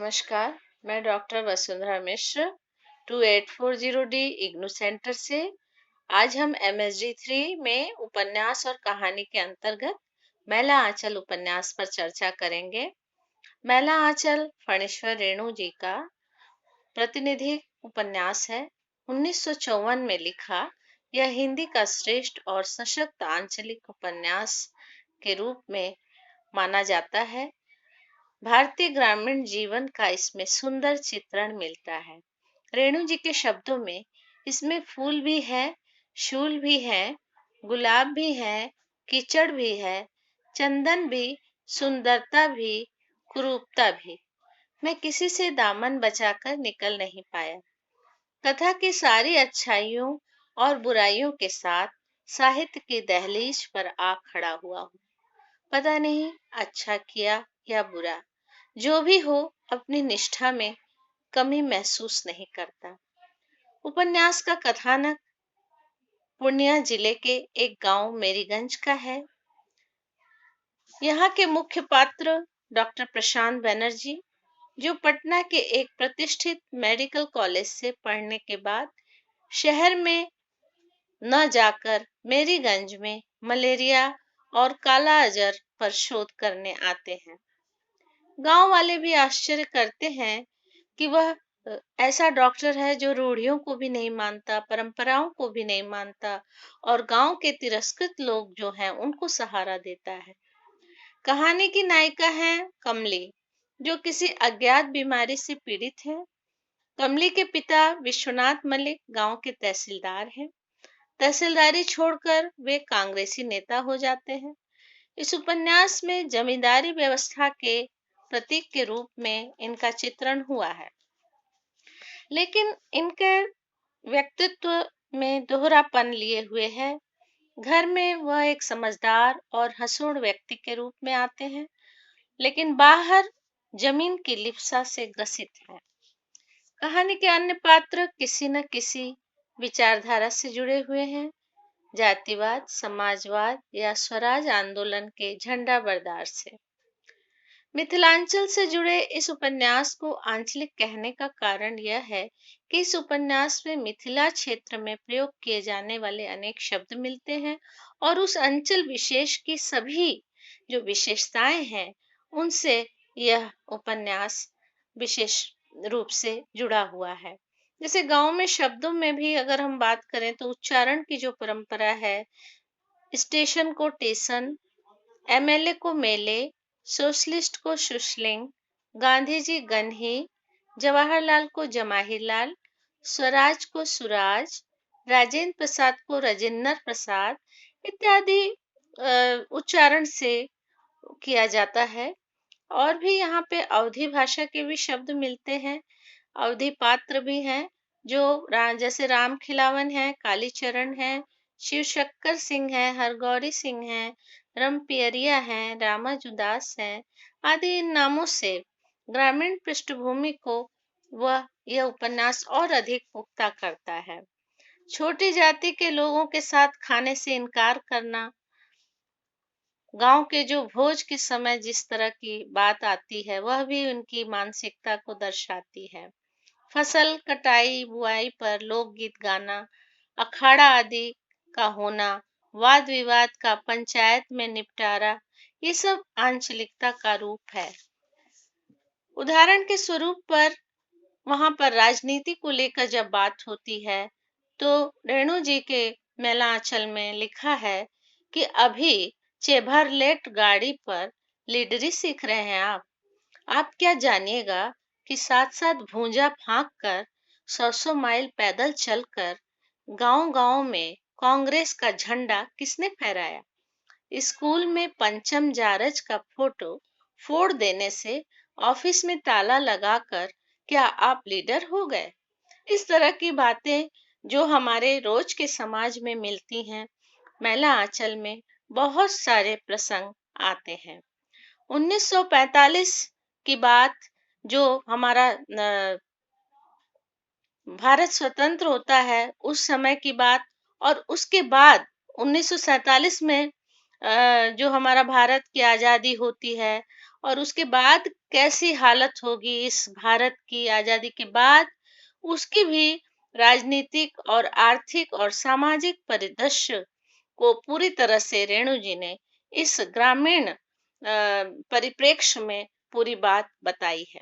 नमस्कार, मैं डॉक्टर वसुंधरा मिश्र 2840D IGNOU centre से। आज हम MSD 3 में उपन्यास और कहानी के अंतर्गत मैला आंचल उपन्यास पर चर्चा करेंगे। मैला आंचल फणीश्वर रेणु जी का प्रतिनिधि उपन्यास है। 1954 में लिखा यह हिंदी का श्रेष्ठ और सशक्त आंचलिक उपन्यास के रूप में माना जाता है। भारतीय ग्रामीण जीवन का इसमें सुंदर चित्रण मिलता है। रेणु जी के शब्दों में इसमें फूल भी है, शूल भी है, गुलाब भी है, कीचड़ भी है, चंदन भी, सुंदरता भी, कुरूपता भी। मैं किसी से दामन बचाकर निकल नहीं पाया। कथा की सारी अच्छाइयों और बुराइयों के साथ साहित्य की दहलीज पर आ खड़ा हुआ हूँ। पता नहीं अच्छा किया या बुरा, जो भी हो अपनी निष्ठा में कमी महसूस नहीं करता। उपन्यास का कथानक पूर्णिया जिले के एक गांव मेरीगंज का है। यहाँ के मुख्य पात्र डॉक्टर प्रशांत बनर्जी, जो पटना के एक प्रतिष्ठित मेडिकल कॉलेज से पढ़ने के बाद शहर में न जाकर मेरीगंज में मलेरिया और काला अजर पर शोध करने आते हैं। गांव वाले भी आश्चर्य करते हैं कि वह ऐसा डॉक्टर है जो रूढ़ियों को भी नहीं मानता, परंपराओं को भी नहीं मानता और गांव के तिरस्कृत लोग जो हैं उनको सहारा देता है। कहानी की नायिका है कमली, जो किसी अज्ञात बीमारी से पीड़ित है। कमली के पिता विश्वनाथ मलिक गांव के तहसीलदार हैं। तहसीलदारी छोड़कर वे कांग्रेसी नेता हो जाते हैं। इस उपन्यास में जमींदारी व्यवस्था के प्रतीक के रूप में इनका चित्रण हुआ है, लेकिन इनके व्यक्तित्व में दोहरापन लिए हुए है। घर में वह एक समझदार और हंसमुख व्यक्ति के रूप में आते हैं, लेकिन बाहर जमीन की लिप्सा से ग्रसित हैं। कहानी के अन्य पात्र किसी न किसी विचारधारा से जुड़े हुए हैं। जातिवाद, समाजवाद या स्वराज आंदोलन के झंडा बरदार से। मिथिलांचल से जुड़े इस उपन्यास को आंचलिक कहने का कारण यह है कि इस उपन्यास में मिथिला क्षेत्र में प्रयोग किए जाने वाले अनेक शब्द मिलते हैं और उस अंचल विशेष की सभी जो विशेषताएं हैं उनसे यह उपन्यास विशेष रूप से जुड़ा हुआ है। जैसे गांव में शब्दों में भी अगर हम बात करें तो उच्चारण की जो परंपरा है, स्टेशन को टेशन, MLA को मेले, सोशलिस्ट को सुशलिंग, गांधी जी गन्ही, जवाहरलाल को जमाहिरलाल, स्वराज को सुराज, राजेंद्र प्रसाद को राजेंद्र प्रसाद इत्यादि उच्चारण से किया जाता है। और भी यहाँ पे अवधी भाषा के भी शब्द मिलते हैं। अवधी पात्र भी हैं जो जैसे राम खिलावन है, कालीचरण है, शिव शक्कर सिंह है, हरगौरी सिंह है, रमपियरिया हैं, रामाजुदास हैं आदि इन नामों से ग्रामीण पृष्ठभूमि को वह यह उपन्यास और अधिक पुख्ता करता है। छोटी जाति के लोगों के साथ खाने से इनकार करना, गांव के जो भोज के समय जिस तरह की बात आती है वह भी उनकी मानसिकता को दर्शाती है। फसल कटाई बुआई पर लोकगीत गाना, अखाड़ा आदि का होना, वाद विवाद का पंचायत में निपटारा, ये सब आंचलिकता का रूप है। उदाहरण के स्वरूप पर वहां पर राजनीति को लेकर जब बात होती है तो रेणु जी के मैला आंचल में लिखा है कि अभी चेवरलेट गाड़ी पर लीडरी सीख रहे हैं आप क्या जानिएगा कि साथ साथ भूंजा फांक कर 100 माइल पैदल चलकर गांव-गांव में कांग्रेस का झंडा किसने फहराया। स्कूल में पंचम जारज का फोटो फोड़ देने से ऑफिस में ताला लगाकर क्या आप लीडर हो गए। इस तरह की बातें जो हमारे रोज के समाज में मिलती हैं, मैला आंचल में बहुत सारे प्रसंग आते हैं। 1945 की बात, जो हमारा भारत स्वतंत्र होता है उस समय की बात, और उसके बाद 1947 में जो हमारा भारत की आजादी होती है और उसके बाद कैसी हालत होगी इस भारत की आजादी के बाद, उसकी भी राजनीतिक और आर्थिक और सामाजिक परिदृश्य को पूरी तरह से रेणु जी ने इस ग्रामीण परिप्रेक्ष्य में पूरी बात बताई है।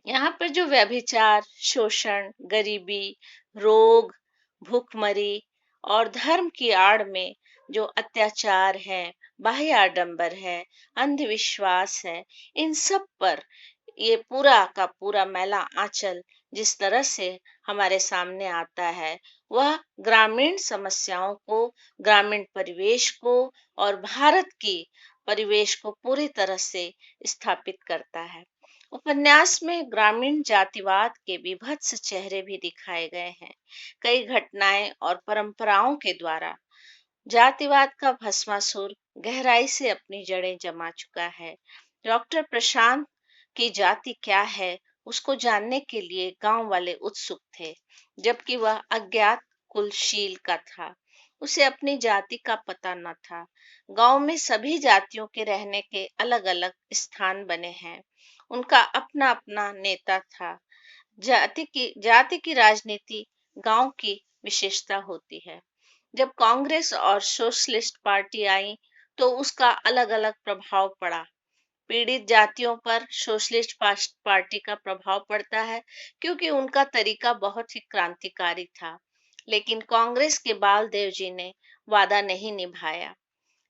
यहाँ पर जो व्यभिचार, शोषण, गरीबी, रोग, भूखमरी और धर्म की आड़ में जो अत्याचार है, बाह्य आडंबर है, अंधविश्वास है, इन सब पर ये पूरा का पूरा मैला आंचल जिस तरह से हमारे सामने आता है, वह ग्रामीण समस्याओं को, ग्रामीण परिवेश को और भारत की परिवेश को पूरी तरह से स्थापित करता है। उपन्यास में ग्रामीण जातिवाद के विभत्स चेहरे भी दिखाए गए हैं। कई घटनाएं और परंपराओं के द्वारा जातिवाद का भस्मासुर गहराई से अपनी जड़ें जमा चुका है। डॉक्टर प्रशांत की जाति क्या है, उसको जानने के लिए गांव वाले उत्सुक थे, जबकि वह अज्ञात कुलशील का था। उसे अपनी जाति का पता न था। गांव में सभी जातियों के रहने के अलग अलग स्थान बने हैं। उनका अपना अपना नेता था। जाति की राजनीति गांव की विशेषता होती है। जब कांग्रेस और सोशलिस्ट पार्टी आई तो उसका अलग अलग प्रभाव पड़ा। पीड़ित जातियों पर सोशलिस्ट पार्टी का प्रभाव पड़ता है, क्योंकि उनका तरीका बहुत ही क्रांतिकारी था। लेकिन कांग्रेस के बालदेव जी ने वादा नहीं निभाया।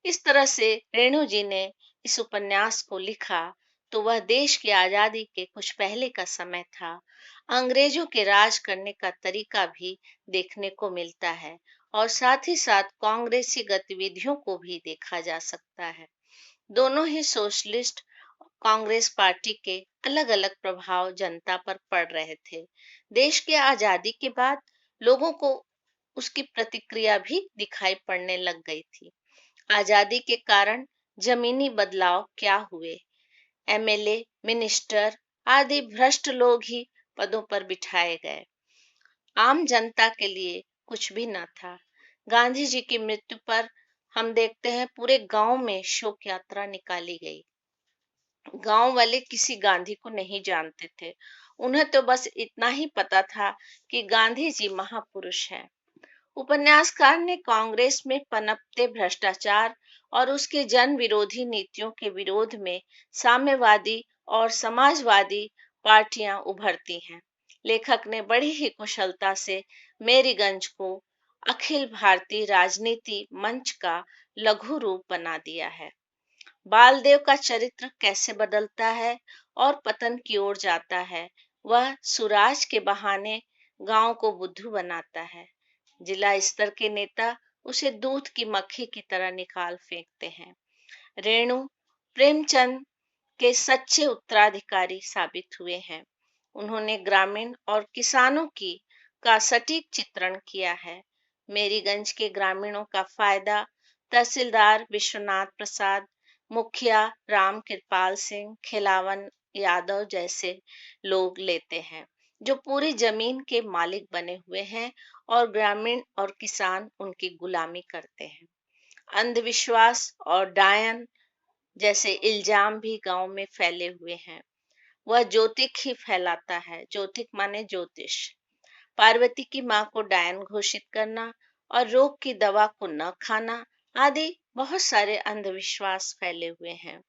इस तरह से रेणु जी ने इस उपन्यास को लिखा तो वह देश की आजादी के कुछ पहले का समय था। अंग्रेजों के राज करने का तरीका भी देखने को मिलता है और साथ ही साथ कांग्रेसी गतिविधियों को भी देखा जा सकता है। दोनों ही सोशलिस्ट कांग्रेस पार्टी के अलग अलग प्रभाव जनता पर पड़ रहे थे। देश की आजादी के बाद लोगों को उसकी प्रतिक्रिया भी दिखाई पड़ने लग गई थी। आजादी के कारण जमीनी बदलाव क्या हुए? एमएलए, मिनिस्टर आदि भ्रष्ट लोग ही पदों पर बिठाए गए। आम जनता के लिए कुछ भी न था। गांधी जी की मृत्यु पर हम देखते हैं पूरे गांव में शोक यात्रा निकाली गई। गांव वाले किसी गांधी को नहीं जानते थे। उन्हें तो बस इतना ही पता था कि गांधी जी महापुरुष हैं। उपन्यासकार ने कांग्रेस में पनपते भ्रष्टाचार और उसके जन विरोधी नीतियों के विरोध में साम्यवादी और समाजवादी पार्टियां उभरती हैं। लेखक ने बड़ी ही कुशलता से मेरीगंज को अखिल भारतीय राजनीति मंच का लघु रूप बना दिया है। बालदेव का चरित्र कैसे बदलता है और पतन की ओर जाता है। वह सुराज के बहाने गांव को बुद्धू बनाता है। जिला स्तर के नेता उसे दूध की मक्खी की तरह निकाल फेंकते हैं। रेणु प्रेमचंद के सच्चे उत्तराधिकारी साबित हुए हैं। उन्होंने ग्रामीण और किसानों की का सटीक चित्रण किया है। मेरीगंज के ग्रामीणों का फायदा तहसीलदार विश्वनाथ प्रसाद, मुखिया राम कृपाल सिंह, खिलावन यादव जैसे लोग लेते हैं, जो पूरी जमीन के मालिक बने हुए हैं और ग्रामीण और किसान उनकी गुलामी करते हैं। अंधविश्वास और डायन जैसे इल्जाम भी गांव में फैले हुए हैं। वह ज्योतिक ही फैलाता है। ज्योतिक माने ज्योतिष। पार्वती की मां को डायन घोषित करना और रोग की दवा को न खाना आदि बहुत सारे अंधविश्वास फैले हुए हैं।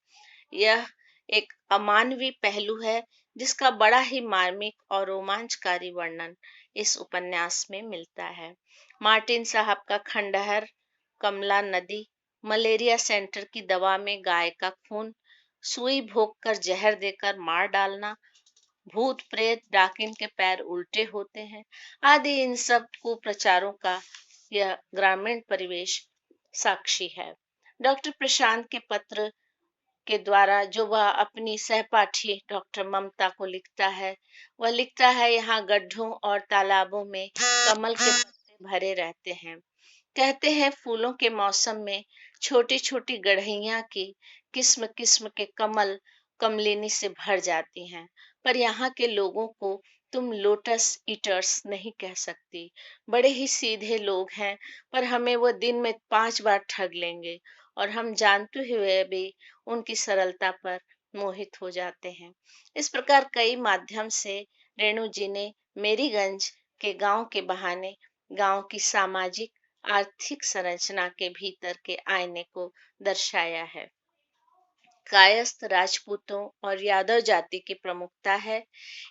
यह एक अमानवीय पहलू है जिसका बड़ा ही मार्मिक और रोमांचकारी वर्णन इस उपन्यास में मिलता है। मार्टिन साहब का खंडहर, कमला नदी, मलेरिया सेंटर की दवा में गाय का खून, सुई भोग कर जहर देकर मार डालना, भूत प्रेत डाकिन के पैर उल्टे होते हैं आदि इन सब कुप्रचारों का यह ग्रामीण परिवेश साक्षी है। डॉक्टर प्रशांत के पत्र के द्वारा जो वह अपनी सहपाठी डॉक्टर ममता को लिखता है, वह लिखता है यहाँ गड्ढों और तालाबों में कमल के पत्ते भरे रहते हैं। कहते हैं फूलों के मौसम में छोटी छोटी गड़हैया की किस्म किस्म के कमल कमलिनी से भर जाती हैं, पर यहाँ के लोगों को तुम लोटस ईटर्स नहीं कह सकती। बड़े ही सीधे लोग हैं, पर हमें वो दिन में 5 बार ठग लेंगे और हम जानते हुए भी उनकी सरलता पर मोहित हो जाते हैं। इस प्रकार कई माध्यम से रेणु जी ने मेरीगंज के गांव के बहाने गांव की सामाजिक आर्थिक संरचना के भीतर के आईने को दर्शाया है। कायस्थ राजपूतों और यादव जाति की प्रमुखता है।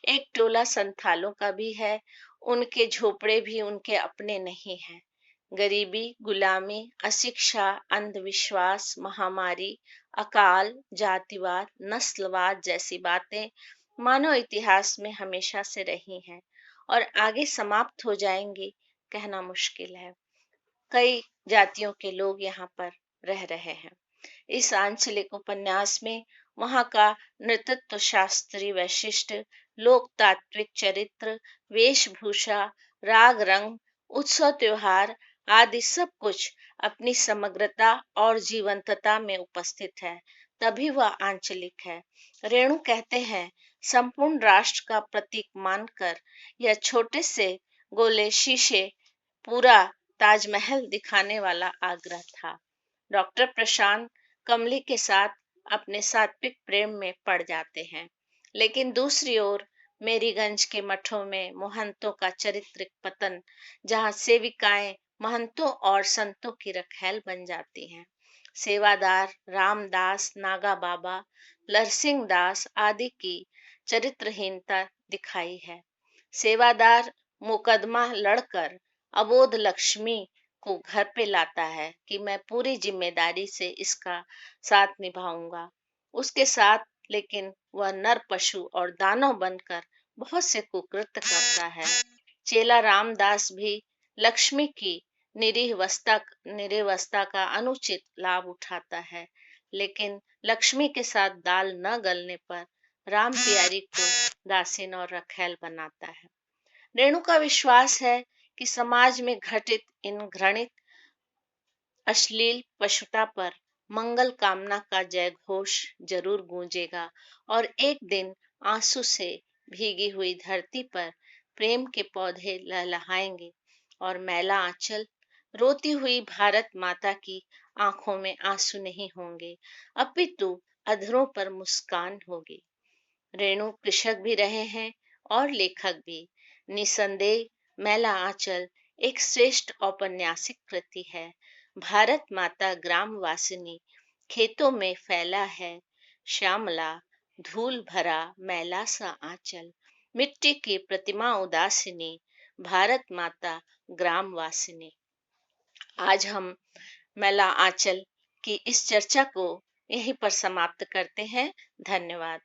एक टोला संथालों का भी है। उनके झोपड़े भी उनके अपने नहीं हैं। गरीबी, गुलामी, अशिक्षा, अंधविश्वास, महामारी, अकाल, जातिवाद, नस्लवाद जैसी बातें मानव इतिहास में हमेशा से रही हैं और आगे समाप्त हो जाएंगी कहना मुश्किल है। कई जातियों के लोग यहाँ पर रह रहे हैं। इस आंचलिक उपन्यास में वहाँ का नृतत्व शास्त्रीय वैशिष्ट, लोक तात्विक चरित्र, वेशभूषा, राग रंग, उत्सव त्योहार आदि सब कुछ अपनी समग्रता और जीवंतता में उपस्थित है, तभी वह आंचलिक है। रेणु कहते हैं, संपूर्ण राष्ट्र का प्रतीक मानकर यह छोटे से गोले शीशे पूरा ताजमहल दिखाने वाला आग्रह था। डॉक्टर प्रशांत कमली के साथ अपने सात्विक प्रेम में पड़ जाते हैं, लेकिन दूसरी ओर मेरीगंज के मठों में महंतों का चारित्रिक पतन, जहां सेविकाएं महंतों और संतों की रखैल बन जाती हैं। सेवादार रामदास, नागा बाबा, लरसिंह दास आदि की चरित्रहीनता दिखाई है। सेवादार मुकदमा लड़कर अबोध लक्ष्मी को घर पे लाता है कि मैं पूरी जिम्मेदारी से इसका साथ निभाऊंगा। उसके साथ लेकिन वह नर पशु और दानव बनकर बहुत से कुकृत्य करता है। चेला रामदास भी लक्ष्मी की निरीवस्था का अनुचित लाभ उठाता है, लेकिन लक्ष्मी के साथ दाल न गलने पर राम प्यारी को दासिन और रखैल बनाता है। रेणु का विश्वास है कि समाज में घटित इन घृणित अश्लील पशुता पर मंगल कामना का जय घोष जरूर गूंजेगा और एक दिन आंसू से भीगी हुई धरती पर प्रेम के पौधे लहलहाएंगे और मैला आंचल रोती हुई भारत माता की आंखों में आंसू नहीं होंगे, अपितु अधरों पर मुस्कान होगी। रेणु कृषक भी रहे हैं और लेखक भी। निसंदेह मैला आंचल एक श्रेष्ठ औपन्यासिक कृति है। भारत माता ग्राम वासिनी खेतों में फैला है श्यामला, धूल भरा मैला सा आंचल, मिट्टी की प्रतिमा उदासिनी, भारत माता ग्राम वासिनी। आज हम मैला आंचल की इस चर्चा को यहीं पर समाप्त करते हैं। धन्यवाद।